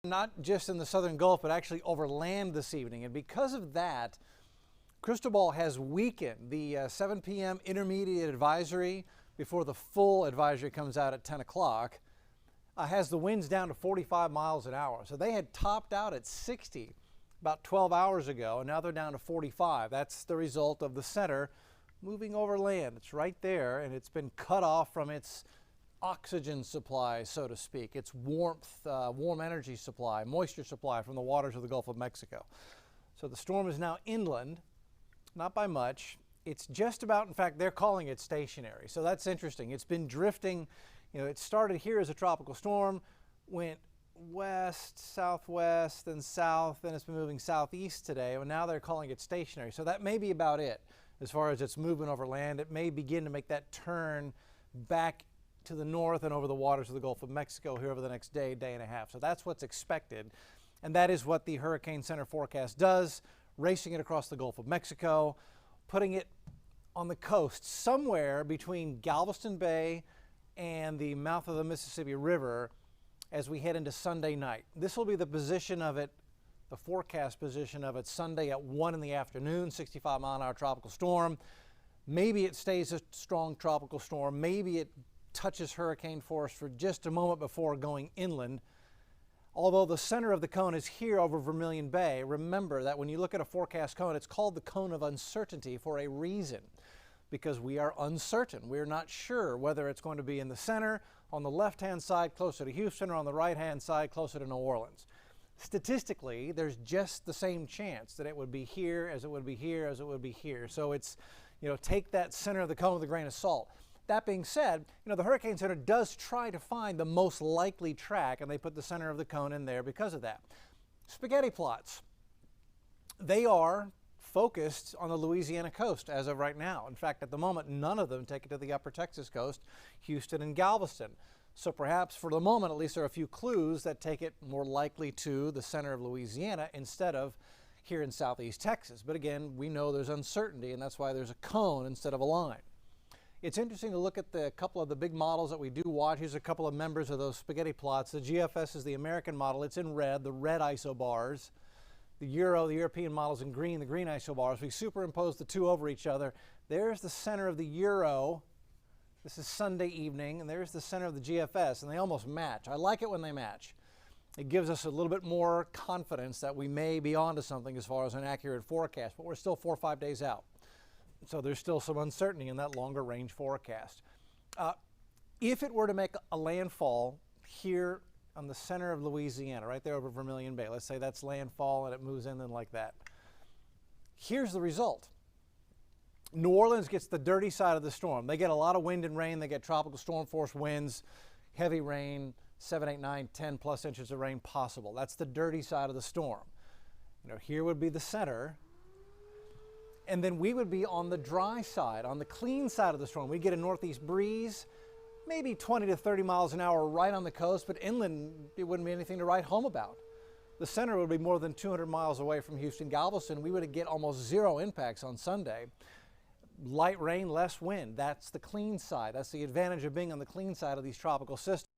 Not just in the southern Gulf, but actually over land this evening. And because of that, Cristobal has weakened. The 7 p.m. intermediate advisory before the full advisory comes out at 10 o'clock has the winds down to 45 miles an hour. So they had topped out at 60 about 12 hours ago, and now they're down to 45. That's the result of the center moving over land. It's right there, and it's been cut off from its oxygen supply, so to speak, its warmth, warm energy supply, moisture supply from the waters of the Gulf of Mexico. So the storm is now inland, not by much. It's just about, in fact, they're calling it stationary. So that's interesting. It's been drifting. You know, it started here as a tropical storm, went west, southwest, then south, then it's been moving southeast today, and now they're calling it stationary. So that may be about it as far as its movement over land. It may begin to make that turn back to the north and over the waters of the Gulf of Mexico here over the next day, day and a half. So that's what's expected, and that is what the Hurricane Center forecast does, racing it across the Gulf of Mexico, putting it on the coast somewhere between Galveston Bay and the mouth of the Mississippi River as we head into Sunday night. This will be the position of it, the forecast position of it Sunday at 1 in the afternoon, 65-mile-an-hour tropical storm. Maybe it stays a strong tropical storm. Maybe it touches hurricane force for just a moment before going inland. Although the center of the cone is here over Vermilion Bay, remember that when you look at a forecast cone, it's called the cone of uncertainty for a reason, because we are uncertain. We're not sure whether it's going to be in the center, on the left-hand side closer to Houston, or on the right-hand side closer to New Orleans. Statistically, there's just the same chance that it would be here as it would be here as it would be here. So it's, you know, take that center of the cone with a grain of salt. That being said, you know, the Hurricane Center does try to find the most likely track, and they put the center of the cone in there because of that. Spaghetti plots. They are focused on the Louisiana coast as of right now. In fact, at the moment, none of them take it to the upper Texas coast, Houston and Galveston. So perhaps for the moment, at least there are a few clues that take it more likely to the center of Louisiana instead of here in southeast Texas. But again, we know there's uncertainty, and that's why there's a cone instead of a line. It's interesting to look at the couple of the big models that we do watch. Here's a couple of members of those spaghetti plots. The GFS is the American model. It's in red, the red isobars. The European model is in green, the green isobars. We superimpose the two over each other. There's the center of the Euro. This is Sunday evening, and there's the center of the GFS, and they almost match. I like it when they match. It gives us a little bit more confidence that we may be onto something as far as an accurate forecast, but we're still 4 or 5 days out. So there's still some uncertainty in that longer range forecast. If it were to make a landfall here on the center of Louisiana, right there over Vermilion Bay, let's say that's landfall and it moves inland like that. Here's the result. New Orleans gets the dirty side of the storm. They get a lot of wind and rain. They get tropical storm force winds, heavy rain, 7, 8, 9, 10 plus inches of rain possible. That's the dirty side of the storm. You know, here would be the center. And then we would be on the dry side, on the clean side of the storm. We'd get a northeast breeze, maybe 20 to 30 miles an hour right on the coast, but inland, it wouldn't be anything to write home about. The center would be more than 200 miles away from Houston, Galveston. We would get almost zero impacts on Sunday. Light rain, less wind. That's the clean side. That's the advantage of being on the clean side of these tropical systems.